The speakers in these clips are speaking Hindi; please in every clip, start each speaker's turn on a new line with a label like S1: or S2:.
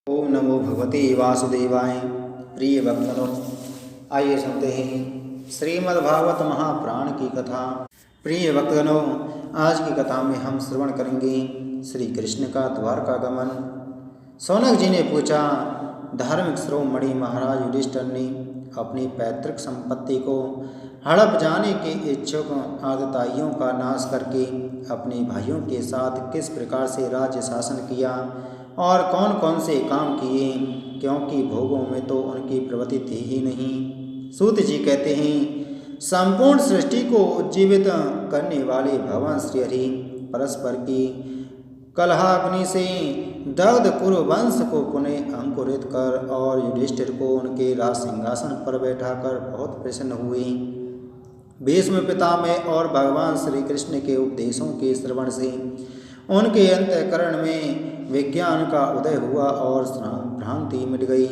S1: ओम नमो भगवते वासुदेवाय। प्रिय भक्तों, आइए सुनते हैं श्रीमद्भागवत महापुराण की कथा। प्रिय भक्तों, आज की कथा में हम श्रवण करेंगे श्री कृष्ण का द्वारका गमन। सौनक जी ने पूछा, धार्मिक शिरोमणि महाराज युधिष्ठिर ने अपनी पैतृक संपत्ति को हड़प जाने के इच्छुक आतताइयों का नाश करके अपने भाइयों के साथ किस प्रकार से राज्य शासन किया और कौन कौन से काम किए, क्योंकि भोगों में तो उनकी प्रवृत्ति थी ही नहीं। सूत जी कहते हैं, संपूर्ण सृष्टि को उज्जीवित करने वाले भगवान श्री हरि परस्पर की कलहाग्नि से दग्ध कुरु वंश को पुनः अंकुरित कर और युधिष्ठिर को उनके राज सिंहासन पर बैठाकर बहुत प्रसन्न हुए। भीष्म पितामह और भगवान श्री कृष्ण के उपदेशों के श्रवण से उनके अंतःकरण में विज्ञान का उदय हुआ और भ्रांति मिट गई।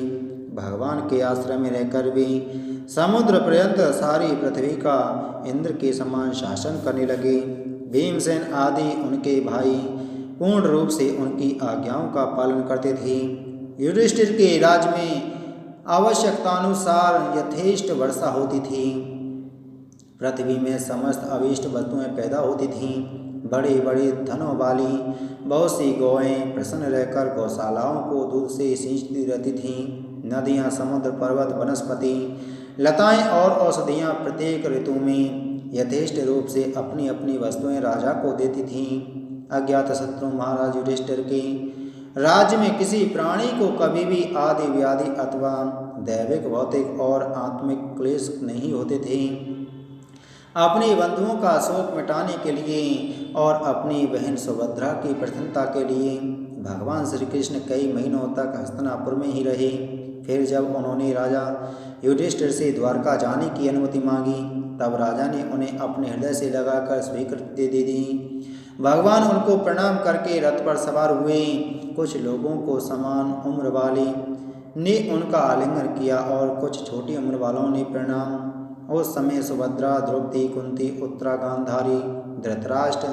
S1: भगवान के आश्रय में रहकर वे समुद्र पर्यंत सारी पृथ्वी का इंद्र के समान शासन करने लगे। भीमसेन आदि उनके भाई पूर्ण रूप से उनकी आज्ञाओं का पालन करते थे। युधिष्ठिर के राज्य में आवश्यकतानुसार यथेष्ट वर्षा होती थी। पृथ्वी में समस्त अभीष्ट वस्तुएं पैदा होती थीं। बड़े बड़े धनों वाली बहुत सी गौएं प्रसन्न रहकर गौशालाओं को दूध से सींचती रहती थीं। नदियां, समुद्र, पर्वत, वनस्पति, लताएं और औषधियां प्रत्येक ऋतु में यथेष्ट रूप से अपनी अपनी वस्तुएं राजा को देती थीं। अज्ञात शत्रु महाराज युधिष्ठिर के राज्य में किसी प्राणी को कभी भी आदि व्याधि अथवा दैविक, भौतिक और आत्मिक क्लेश नहीं होते थे। अपने बंधुओं का शोक मिटाने के लिए और अपनी बहन सुभद्रा की प्रसन्नता के लिए भगवान श्री कृष्ण कई महीनों तक हस्तिनापुर में ही रहे। फिर जब उन्होंने राजा युधिष्ठिर से द्वारका जाने की अनुमति मांगी, तब राजा ने उन्हें अपने हृदय से लगाकर स्वीकृति दे दी। भगवान उनको प्रणाम करके रथ पर सवार हुए। कुछ लोगों को समान उम्र वाले ने उनका आलिंगन किया और कुछ छोटी उम्र वालों ने प्रणाम। उस समय सुभद्रा, द्रौपदी, कुंती, उत्तरा, गांधारी, धृतराष्ट्र,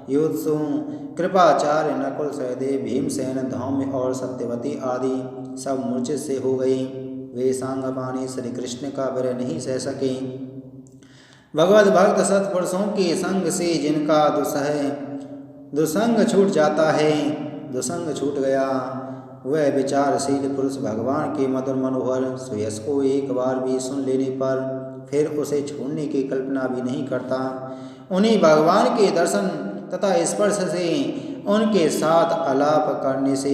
S1: युधिष्ठिर, कृपाचार्य, नकुल, सहदेव, भीमसेन, धौम्य और सत्यवती आदि सब मूर्छित से हो गए। वे सांगपानी श्री कृष्ण का विरह नहीं सह सके। भगवत भक्त सत्पुरुषों के संग से जिनका दुसंग छूट जाता है, दुसंग छूट गया, वह विचारशील पुरुष भगवान के मधुर मनोहर सुयश को एक बार भी सुन लेने पर फिर उसे छोड़ने की कल्पना भी नहीं करता। उन्हीं भगवान के दर्शन तथा स्पर्श से, उनके साथ आलाप करने से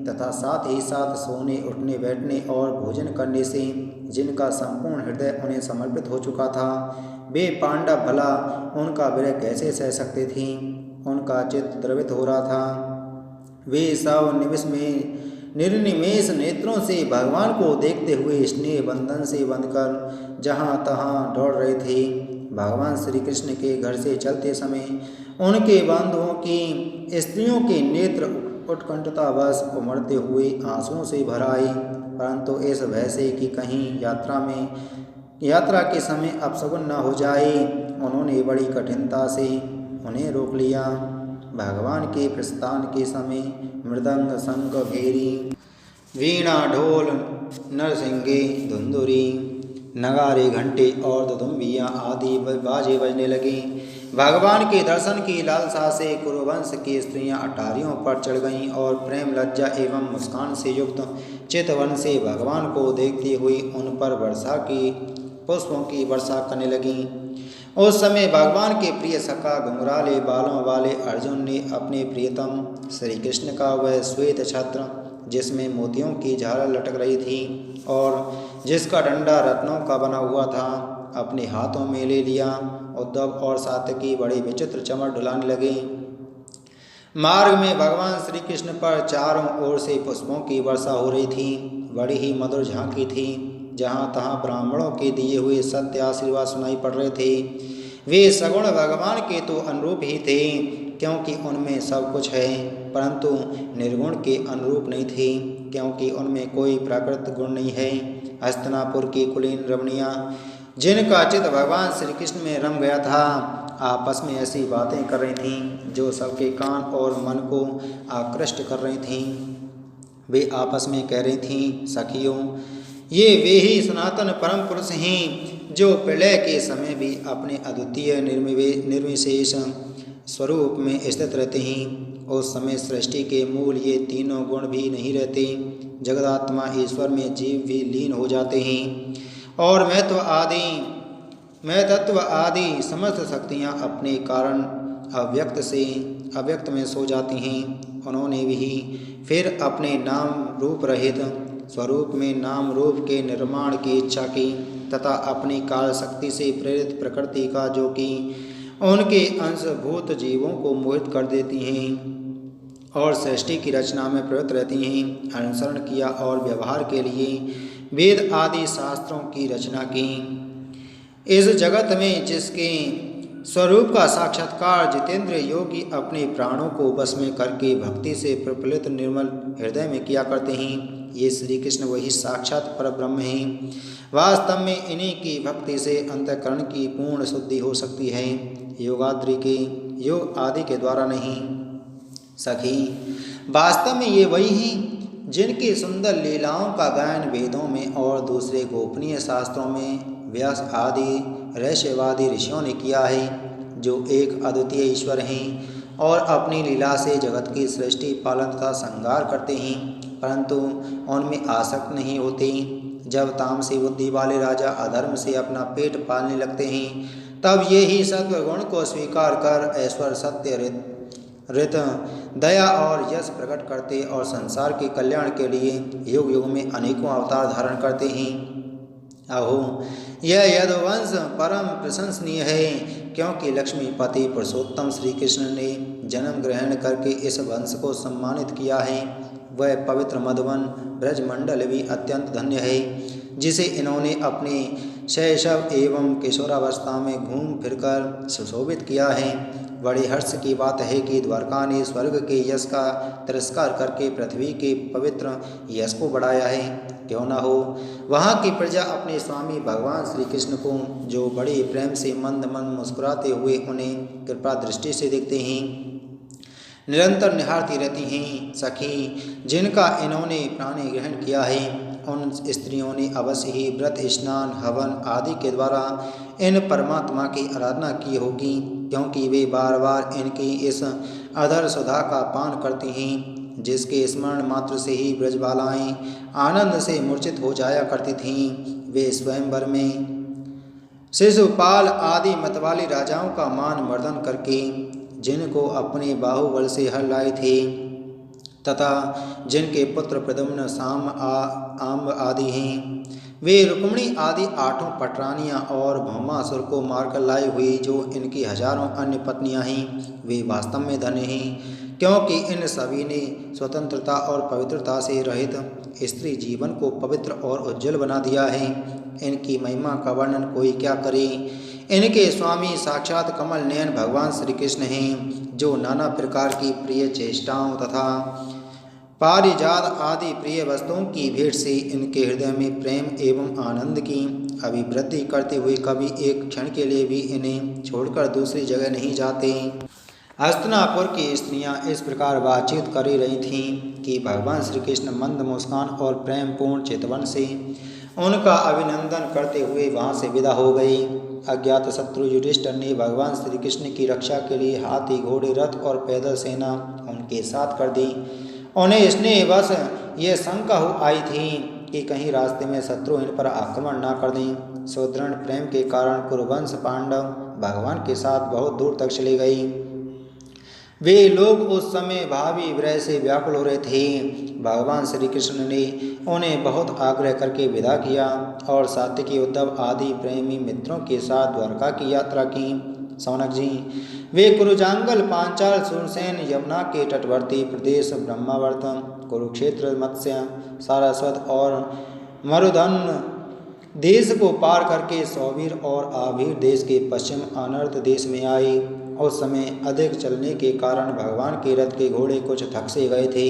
S1: तथा साथ ही साथ सोने, उठने, बैठने और भोजन करने से जिनका संपूर्ण हृदय उन्हें समर्पित हो चुका था, वे पांडव भला उनका विरह कैसे सह सकते थे। उनका चित्त द्रवित हो रहा था। वे सब निर्निमेष नेत्रों से भगवान को देखते हुए स्नेह बंधन से बंधकर जहाँ तहाँ दौड़ रहे थे। भगवान श्री कृष्ण के घर से चलते समय उनके बंधुओं की स्त्रियों के नेत्र उत्कंठतावश उमड़ते हुए आंसुओं से भर आए, परंतु इस भय से कि कहीं यात्रा के समय अपशगुन न हो जाए, उन्होंने बड़ी कठिनता से उन्हें रोक लिया। भगवान के प्रस्थान के समय मृदंग, शंख, भेरी, वीणा, ढोल, नरसिंगे, धुंधुरी, नगारे, घंटे और दुदुम्बियाँ आदि बाजे बजने लगे। भगवान के दर्शन की लालसा से कुरुवंश की स्त्रियां अटारियों पर चढ़ गईं और प्रेम, लज्जा एवं मुस्कान से युक्त चितवन से भगवान को देखती हुई उन पर पुष्पों की वर्षा करने लगीं। उस समय भगवान के प्रिय सखा घुंघराले बालों वाले अर्जुन ने अपने प्रियतम श्री कृष्ण का वह श्वेत छत्र, जिसमें मोतियों की झालर लटक रही थी और जिसका डंडा रत्नों का बना हुआ था, अपने हाथों में ले लिया। उद्धव और सात्यकी बड़े विचित्र चमर डुलाने लगे। मार्ग में भगवान श्री कृष्ण पर चारों ओर से पुष्पों की वर्षा हो रही थी। बड़ी ही मधुर झांकी थी। जहाँ तहाँ ब्राह्मणों के दिए हुए सत्य आशीर्वाद सुनाई पड़ रहे थे। वे सगुण भगवान के तो अनुरूप ही थे, क्योंकि उनमें सब कुछ है, परंतु निर्गुण के अनुरूप नहीं थे, क्योंकि उनमें कोई प्राकृतिक गुण नहीं है। हस्तिनापुर की कुलीन रमणियाँ, जिनका चित्त भगवान श्री कृष्ण में रम गया था, आपस में ऐसी बातें कर रही थीं जो सबके कान और मन को आकृष्ट कर रही थीं। वे आपस में कह रही थीं, सखियों, ये वे ही सनातन परम पुरुष हैं जो प्रलय के समय भी अपने अद्वितीय निर्विशेष स्वरूप में स्थित रहते हैं। उस समय सृष्टि के मूल ये तीनों गुण भी नहीं रहते। जगदात्मा ईश्वर में जीव भी लीन हो जाते हैं और मैं तत्व आदि समस्त शक्तियाँ अपने कारण अव्यक्त में सो जाती हैं। उन्होंने भी फिर अपने नाम रूप रहित स्वरूप में नाम रूप के निर्माण की इच्छा की तथा अपनी काल शक्ति से प्रेरित प्रकृति का, जो कि उनके अंशभूत जीवों को मोहित कर देती हैं और सृष्टि की रचना में प्रवृत्त रहती हैं, अनुसरण किया और व्यवहार के लिए वेद आदि शास्त्रों की रचना की। इस जगत में जिसके स्वरूप का साक्षात्कार जितेंद्र योगी अपने प्राणों को बस में करके भक्ति से प्रफुल्लित निर्मल हृदय में किया करते हैं, ये श्री कृष्ण वही साक्षात परब्रह्म हैं। वास्तव में इन्हीं की भक्ति से अंतःकरण की पूर्ण शुद्धि हो सकती है, योगाद्रि के योग आदि के द्वारा नहीं। सखी, वास्तव में ये वही हैं जिनकी सुंदर लीलाओं का गायन वेदों में और दूसरे गोपनीय शास्त्रों में व्यास आदि रहस्यवादी ऋषियों ने किया है, जो एक अद्वितीय ईश्वर हैं और अपनी लीला से जगत की सृष्टि पालन तथा संहार करते हैं, परंतु उनमें आसक्त नहीं होते। जब तामसी बुद्धि वाले राजा अधर्म से अपना पेट पालने लगते हैं, तब ये ही सत्वगुण को स्वीकार कर ऐश्वर्य, सत्य, ऋत, दया और यश प्रकट करते और संसार के कल्याण के लिए युग युग में अनेकों अवतार धारण करते हैं। अहो, यह यदुवंश परम प्रशंसनीय है, क्योंकि लक्ष्मीपति पुरुषोत्तम श्री कृष्ण ने जन्म ग्रहण करके इस वंश को सम्मानित किया है। वह पवित्र मधुवन ब्रजमंडल भी अत्यंत धन्य है, जिसे इन्होंने अपने शैशव एवं किशोरावस्था में घूम फिरकर सुशोभित किया है। बड़े हर्ष की बात है कि द्वारका ने स्वर्ग के यश का तिरस्कार करके पृथ्वी के पवित्र यश को बढ़ाया है। क्यों न हो, वहाँ की प्रजा अपने स्वामी भगवान श्री कृष्ण को, जो बड़े प्रेम से मंद मंद मुस्कुराते हुए उन्हें कृपा दृष्टि से देखते हैं, निरंतर निहारती रहती हैं। सखी, जिनका इन्होंने प्राणी ग्रहण किया है, उन स्त्रियों ने अवश्य ही व्रत, स्नान, हवन आदि के द्वारा इन परमात्मा की आराधना की होगी, क्योंकि वे बार बार इनकी इस अधर सुधा का पान करती हैं, जिसके स्मरण मात्र से ही ब्रजबालाएँ आनंद से मूर्छित हो जाया करती थीं। वे स्वयंवर में शिशुपाल आदि मतवाली राजाओं का मान मर्दन करके जिनको अपने बाहुबल से हर लाए थे तथा जिनके पुत्र प्रद्युम्न, साम, आम्ब आदि हैं, वे रुक्मिणी आदि 8 पटरानियाँ और भौमासुर को मारकर लाई हुई जो इनकी हजारों अन्य पत्नियाँ हैं, वे वास्तव में धन्य हैं, क्योंकि इन सभी ने स्वतंत्रता और पवित्रता से रहित स्त्री जीवन को पवित्र और उज्जवल बना दिया है। इनकी महिमा का वर्णन कोई क्या करे। इनके स्वामी साक्षात कमल नयन भगवान श्री कृष्ण हैं, जो नाना प्रकार की प्रिय चेष्टाओं तथा पारिजात आदि प्रिय वस्तुओं की भेंट से इनके हृदय में प्रेम एवं आनंद की अभिवृद्धि करते हुए कभी एक क्षण के लिए भी इन्हें छोड़कर दूसरी जगह नहीं जाते। हस्तिनापुर की स्त्रियां इस प्रकार बातचीत कर रही थीं कि भगवान श्री कृष्ण मंद मुस्कान और प्रेमपूर्ण चितवन से उनका अभिनंदन करते हुए वहां से विदा हो गए। अज्ञात शत्रु युधिष्ठिर ने भगवान श्री कृष्ण की रक्षा के लिए हाथी, घोड़े, रथ और पैदल सेना उनके साथ कर दी। उन्हें स्नेहवश ये शंका हो आई थी कि कहीं रास्ते में शत्रु इन पर आक्रमण न कर दें। सुदृढ़ प्रेम के कारण कुरुवंश पांडव भगवान के साथ बहुत दूर तक चले गए। वे लोग उस समय भावी विरह से व्याकुल हो रहे थे। भगवान श्री कृष्ण ने उन्हें बहुत आग्रह करके विदा किया और सात्विकी, उद्धव आदि प्रेमी मित्रों के साथ द्वारका की यात्रा की। सौनक जी, वे कुरुजांगल, पांचाल, सूरसेन, यमुना के तटवर्ती प्रदेश, ब्रह्मावर्त, कुरुक्षेत्र, मत्स्य, सारस्वत और मरुधन देश को पार करके सौवीर और आभीर देश के पश्चिम अनर्त देश में आए। उस समय अधिक चलने के कारण भगवान के रथ के घोड़े कुछ थक से गए थे।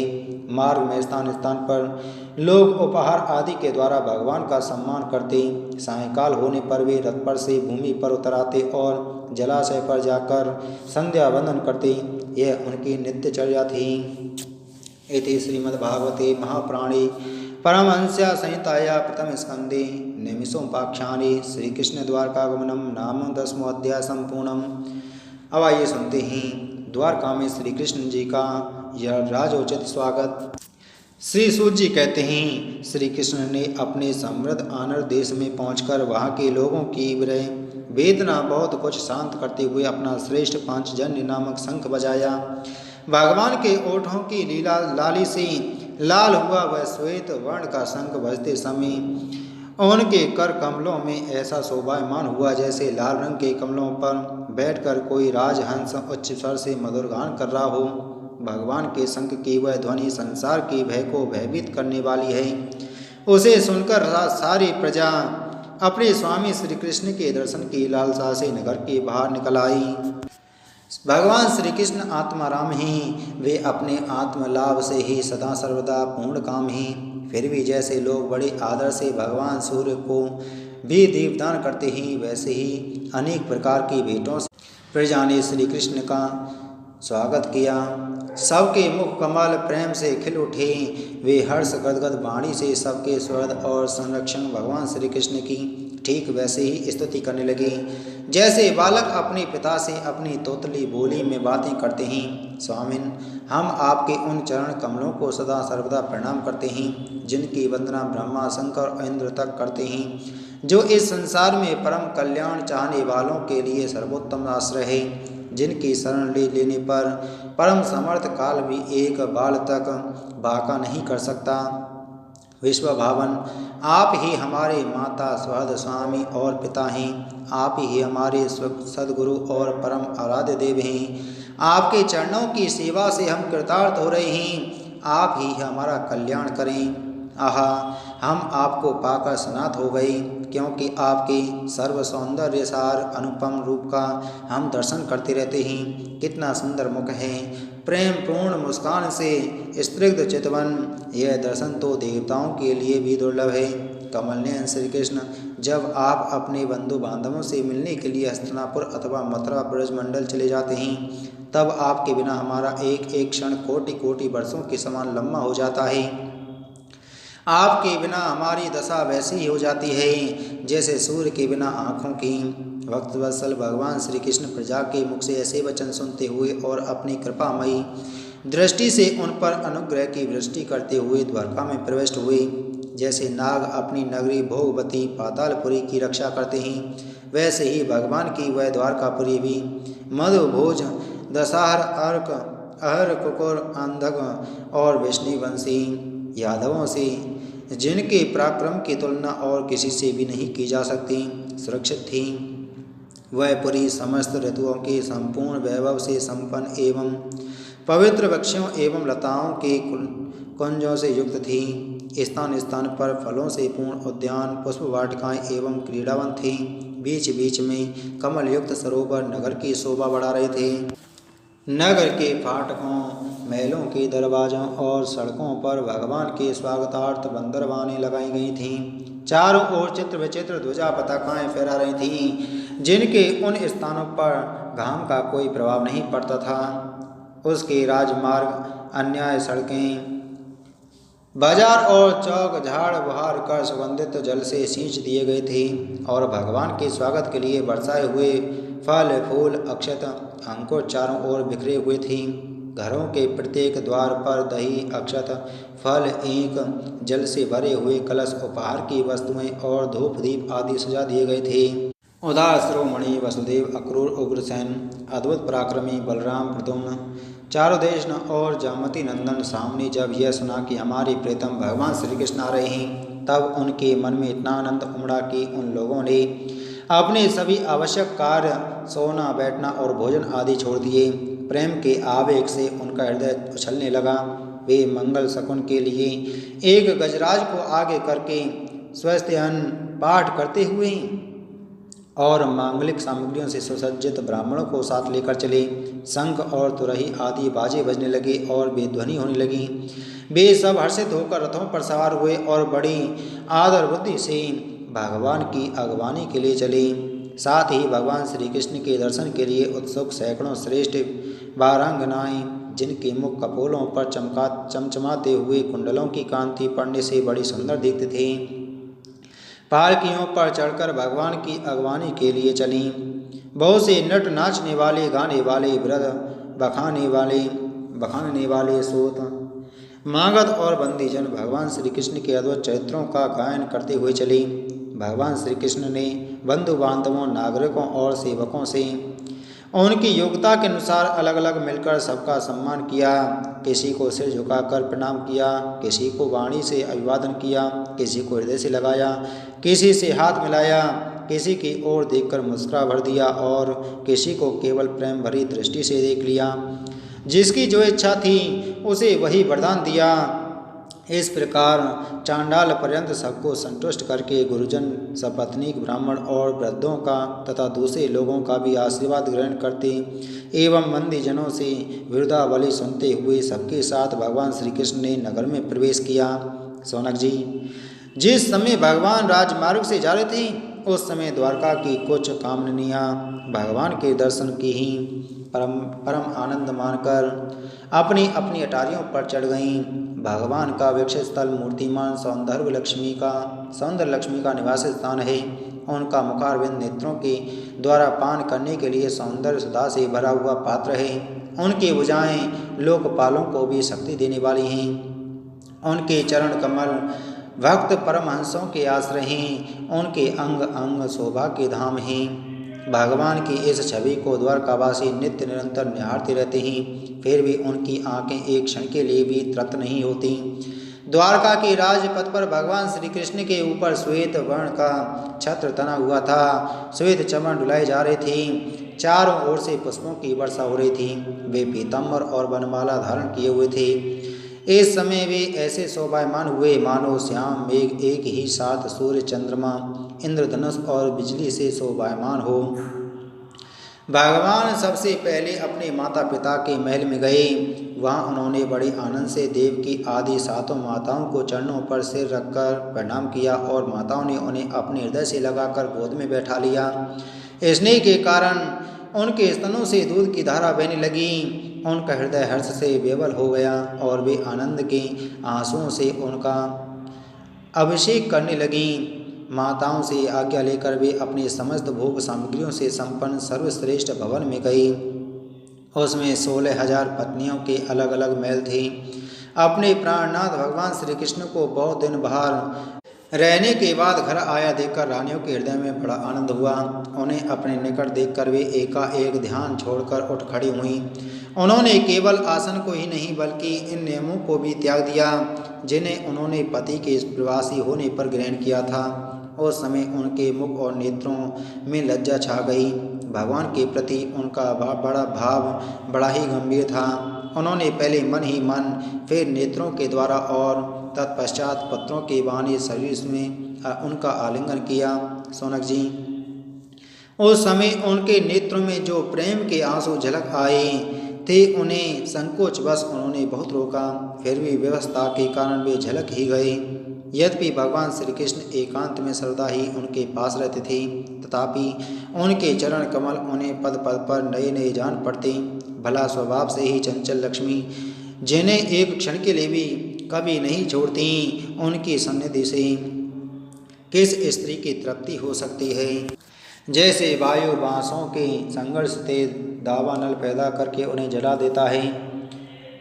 S1: मार्ग में स्थान स्थान पर लोग उपहार आदि के द्वारा भगवान का सम्मान करते। सायंकाल होने पर वे रथ पर से भूमि पर उतर आते और जलाशय पर जाकर संध्या वंदन करते। यह उनकी नित्यचर्या थी। इति श्रीमद्भागवते महापुराणे परमहंस्या संहिताया प्रथम स्कंदे निमिषोपाख्याने श्री कृष्ण द्वारकागमनम नाम 10वां अध्याय संपूर्णम। अब आइए सुनते हैं द्वारका में श्री कृष्ण जी का यह राजोचित स्वागत। श्री सूत जी कहते हैं, श्री कृष्ण ने अपने समृद्ध आनर देश में पहुंचकर वहां के लोगों की विरह वेदना बहुत कुछ शांत करते हुए अपना श्रेष्ठ पांचजन्य नामक शंख बजाया। भगवान के ओठों की लीला लाली से लाल हुआ वह श्वेत वर्ण का शंख बजते समय उनके कर कमलों में ऐसा शोभायमान हुआ जैसे लाल रंग के कमलों पर बैठकर कोई राजहंस उच्च स्वर से मधुर गान कर रहा हो। भगवान के शंख की वह ध्वनि संसार के भय को भयभीत करने वाली है। उसे सुनकर सारी प्रजा अपने स्वामी श्री कृष्ण के दर्शन की लालसा से नगर के बाहर निकल आई। भगवान श्री कृष्ण आत्माराम हैं, वे अपने आत्मलाभ से ही सदा सर्वदा पूर्ण काम हैं। फिर भी जैसे लोग बड़े आदर से भगवान सूर्य को भी दीपदान करते हैं, वैसे ही अनेक प्रकार की भेंटों से प्रजा ने श्री कृष्ण का स्वागत किया। सबके मुख कमल प्रेम से खिल उठे। वे हर्ष गदगद वाणी से सबके स्वर्ग और संरक्षण भगवान श्री कृष्ण की ठीक वैसे ही स्तुति करने लगे जैसे बालक अपने पिता से अपनी तोतली बोली में बातें करते हैं। स्वामिन, हम आपके उन चरण कमलों को सदा सर्वदा प्रणाम करते हैं जिनकी वंदना ब्रह्मा शंकर और इंद्र तक करते हैं, जो इस संसार में परम कल्याण चाहने वालों के लिए सर्वोत्तम आश्रय है, जिनकी शरण लेने पर परम समर्थ काल भी एक बाल तक बाका नहीं कर सकता। विश्व भावन, आप ही हमारे माता स्वहद स्वामी और पिता हैं। आप ही हमारे सद्गुरु और परम आराध्य देव हैं। आपके चरणों की सेवा से हम कृतार्थ हो रहे हैं। आप ही हमारा कल्याण करें। आहा, हम आपको पाकर स्नात हो गए, क्योंकि आपके सर्व सौंदर्य सार अनुपम रूप का हम दर्शन करते रहते हैं। कितना सुंदर मुख है, प्रेम पूर्ण मुस्कान से स्निग्ध चितवन। यह दर्शन तो देवताओं के लिए भी दुर्लभ है। कमलनयन श्री कृष्ण, जब आप अपने बंधु बांधवों से मिलने के लिए हस्तिनापुर अथवा मथुरा ब्रजमंडल चले जाते हैं, तब आपके बिना हमारा एक एक क्षण कोटि कोटि वर्षों के समान लम्बा हो जाता है। आपके बिना हमारी दशा वैसी ही हो जाती है जैसे सूर्य के बिना आँखों की। भक्तवत्सल भगवान श्री कृष्ण प्रजा के मुख से ऐसे वचन सुनते हुए और अपनी कृपामयी दृष्टि से उन पर अनुग्रह की वृष्टि करते हुए द्वारका में प्रविष्ट हुए। जैसे नाग अपनी नगरी भोगवती पातालपुरी की रक्षा करते हैं, वैसे ही भगवान की वह द्वारकापुरी भी मधुभोज दशहर अर्क अहर कुकुर अंधक और वैष्णवंशी यादवों से, जिनके पराक्रम की तुलना और किसी से भी नहीं की जा सकती, सुरक्षित थी। वह पुरी समस्त ऋतुओं के संपूर्ण वैभव से संपन्न एवं पवित्र वृक्षों एवं लताओं के कुंजों से युक्त थी। स्थान स्थान पर फलों से पूर्ण उद्यान, पुष्प वाटिकाएं एवं क्रीड़ावन थी। बीच बीच में कमल युक्त सरोवर नगर की शोभा बढ़ा रहे थे। नगर के फाटकों, महलों के दरवाजों और सड़कों पर भगवान के स्वागतार्थ बंदरवानें लगाई गई थीं। चारों ओर चित्र विचित्र ध्वजा पताकाएं फहरा रही थीं, जिनके उन स्थानों पर घाम का कोई प्रभाव नहीं पड़ता था। उसके राजमार्ग, अन्याय सड़कें, बाजार और चौक झाड़ बहार कर सुगंधित जल से सींच दिए गए थे और भगवान के स्वागत के लिए बरसाए हुए फल फूल अक्षत अंकुर चारों ओर बिखरे हुए थे। घरों के प्रत्येक द्वार पर दही अक्षत फल एक जल से भरे हुए कलश उपहार की वस्तुएं और धूप दीप आदि सजा दिए गए थे। उदार शिरोमणि वसुदेव, अक्रूर उग्रसेन, अद्भुत पराक्रमी बलराम, प्रद्युम्न, चारुदेशन और जामती नंदन सामने जब यह सुना कि हमारे प्रीतम भगवान श्री कृष्ण आ रहे हैं, तब उनके मन में इतना आनंद उमड़ा कि उन लोगों ने अपने सभी आवश्यक कार्य, सोना बैठना और भोजन आदि छोड़ दिए। प्रेम के आवेग से उनका हृदय उछलने लगा। वे मंगल शकुन के लिए एक गजराज को आगे करके स्वस्त्ययन पाठ करते हुए और मांगलिक सामग्रियों से सुसज्जित ब्राह्मणों को साथ लेकर चले। शंख और तुरही आदि बाजे बजने लगे और बेध्वनि होने लगी। वे सब हर्षित होकर रथों पर सवार हुए और बड़ी आदर बुद्धि से भगवान की अगवानी के लिए चले। साथ ही भगवान श्री कृष्ण के दर्शन के लिए उत्सुक सैकड़ों श्रेष्ठ बारांगनाएं जिनके मुख कपोलों पर चमचमाते हुए कुंडलों की कांति पड़ने से बड़ी सुंदर दिखते थे। पालकियों पर चढ़कर भगवान की अगवानी के लिए चलीं। बहुत से नट, नाचने वाले, गाने वाले, वृद्ध, बखानने वाले, सूत, मागध और बंदीजन भगवान श्री कृष्ण के अद्भुत चरित्रों का गायन करते हुए चले। भगवान श्री कृष्ण ने बंधु बांधवों, नागरिकों और सेवकों से उनकी योग्यता के अनुसार अलग अलग मिलकर सबका सम्मान किया। किसी को सिर झुकाकर प्रणाम किया, किसी को वाणी से अभिवादन किया, किसी को हृदय से लगाया, किसी से हाथ मिलाया, किसी की ओर देखकर मुस्कुरा भर दिया और किसी को केवल प्रेम भरी दृष्टि से देख लिया। जिसकी जो इच्छा थी उसे वही वरदान दिया। इस प्रकार चांडाल पर्यंत सबको संतुष्ट करके गुरुजन, सपत्नीक, ब्राह्मण और वृद्धों का तथा दूसरे लोगों का भी आशीर्वाद ग्रहण करते एवं बंदीजनों से विरुद्धावली सुनते हुए सबके साथ भगवान श्री कृष्ण ने नगर में प्रवेश किया। सौनक जी, जिस समय भगवान राजमार्ग से जा रहे थे उस समय द्वारका की कुछ कामनियाँ भगवान के दर्शन की ही परम आनंद मानकर अपनी अपनी अटारियों पर चढ़ गईं। भगवान का वृक्ष स्थल मूर्तिमान सौंदर्य लक्ष्मी का निवास स्थान है। उनका मुखारविंद नेत्रों के द्वारा पान करने के लिए सौंदर्य सुधा से भरा हुआ पात्र है। उनकी भुजाएं लोकपालों को भी शक्ति देने वाली हैं। उनके चरण कमल भक्त परमहंसों के आश्रय हैं। उनके अंग अंग शोभा के धाम हैं। भगवान की इस छवि को द्वारकावासी नित्य निरंतर निहारते रहते हैं, फिर भी उनकी आंखें एक क्षण के लिए भी तृप्त नहीं होती। द्वारका के राजपथ पर भगवान श्री कृष्ण के ऊपर श्वेत वर्ण का छत्र तना हुआ था। श्वेत चमन डुलाए जा रहे थे। चारों ओर से पुष्पों की वर्षा हो रही थी। वे पीताम्बर और वनमाला धारण किए हुए थे। इस समय वे ऐसे शोभायमान हुए मानो श्याम मेघ एक ही साथ सूर्य, चंद्रमा, इंद्रधनुष और बिजली से शोभायमान हो। भगवान सबसे पहले अपने माता पिता के महल में गए। वहाँ उन्होंने बड़े आनंद से देव की आदि सातों माताओं को चरणों पर सिर रखकर प्रणाम किया और माताओं ने उन्हें अपने हृदय से लगाकर गोद में बैठा लिया। स्नेह के कारण उनके स्तनों से दूध की धारा बहने लगी। उनका हृदय हर्ष से विवल हो गया और वे आनंद के आंसुओं से उनका अभिषेक करने लगीं। माताओं से आज्ञा लेकर वे अपने समस्त भोग सामग्रियों से संपन्न सर्वश्रेष्ठ भवन में गई। उसमें 16,000 पत्नियों के अलग अलग महल थे। अपने प्राणनाथ भगवान श्री कृष्ण को बहुत दिन बाहर रहने के बाद घर आया देखकर रानियों के हृदय में बड़ा आनंद हुआ। उन्हें अपने निकट देखकर वे एकाएक ध्यान छोड़कर उठ खड़ी हुईं। उन्होंने केवल आसन को ही नहीं बल्कि इन नियमों को भी त्याग दिया जिन्हें उन्होंने पति के प्रवासी होने पर ग्रहण किया था। उस समय उनके मुख और नेत्रों में लज्जा छा गई। भगवान के प्रति उनका बड़ा भाव बड़ा ही गंभीर था। उन्होंने पहले मन ही मन, फिर नेत्रों के द्वारा और तत्पश्चात पत्रों के बहाने शरीर में उनका आलिंगन किया। सौनक जी, उस समय उनके नेत्रों में जो प्रेम के आंसू झलक आए थे उन्हें संकोचवश उन्होंने बहुत रोका, फिर भी व्यवस्था के कारण वे झलक ही गए। यद्यपि भगवान श्री कृष्ण एकांत में सर्वदा ही उनके पास रहते थे, तथापि उनके चरण कमल उन्हें पद पद पर नए नए जान पड़ते। भला स्वभाव से ही चंचल लक्ष्मी, जिन्हें एक क्षण के लिए भी कभी नहीं छोड़ती, उनकी सन्निधि से किस स्त्री की तृप्ति हो सकती है। जैसे वायु बांसों के संघर्ष से दावानल पैदा करके उन्हें जला देता है,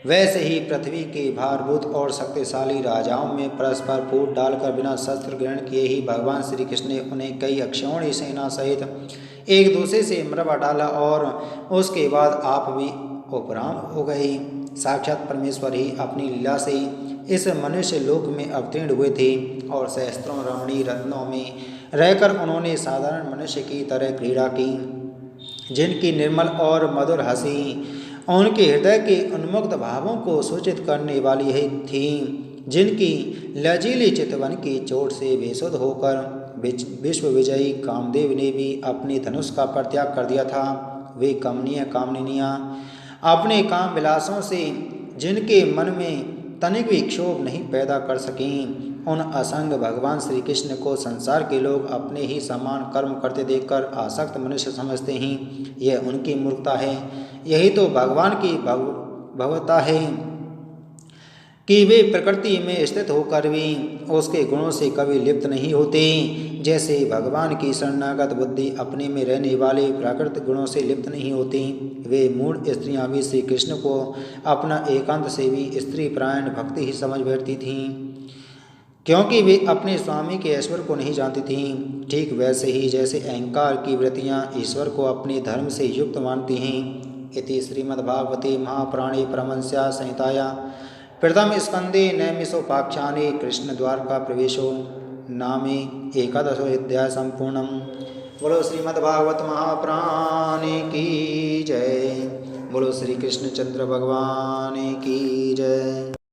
S1: वैसे ही पृथ्वी के भारभूत और शक्तिशाली राजाओं में परस्पर फूट डालकर बिना शस्त्र ग्रहण किए ही भगवान श्री कृष्ण ने उन्हें कई अक्षौणी सेना सहित एक दूसरे से मरवा डाला और उसके बाद आप भी उपराम हो गई। साक्षात परमेश्वर ही अपनी लीला से इस मनुष्य लोक में अवतीर्ण हुए थे और सहस्त्रों रमणीय रत्नों में रहकर उन्होंने साधारण मनुष्य की तरह क्रीड़ा की। जिनकी निर्मल और मधुर हंसी उनके हृदय के उन्मुक्त भावों को सूचित करने वाली है थी, जिनकी लजीली चितवन की चोट से बेसुध होकर विश्व विजयी कामदेव ने भी अपने धनुष का परित्याग कर दिया था। वे कमनीय कामनियाँ अपने काम विलासों से जिनके मन में तनिक भी क्षोभ नहीं पैदा कर सकें, उन असंग भगवान श्री कृष्ण को संसार के लोग अपने ही समान कर्म करते देखकर आसक्त मनुष्य समझते हैं। यह उनकी मूर्खता है। यही तो भगवान की भवता है कि वे प्रकृति में स्थित होकर भी उसके गुणों से कभी लिप्त नहीं होते। जैसे भगवान की शरणागत बुद्धि अपने में रहने वाले प्राकृतिक गुणों से लिप्त नहीं होती, वे मूढ़ स्त्रियां भी श्री कृष्ण को अपना एकांत से भी स्त्री परायण भक्ति ही समझ बैठती थीं, क्योंकि वे अपने स्वामी के ईश्वर को नहीं जानती थीं। ठीक वैसे ही जैसे अहंकार की वृत्तियाँ ईश्वर को अपने धर्म से युक्त मानती हैं। इति श्रीमद्भागवते महापुराणे परमहंस्यां संहितायां प्रथम स्कंदे नैमिषोपाख्याने कृष्ण द्वारका प्रवेशो नामे एकादशो अध्याय संपूर्णम। बोलो श्रीमद्भागवत महापुराण की जय। बोलो श्री कृष्णचंद्र भगवान की जय।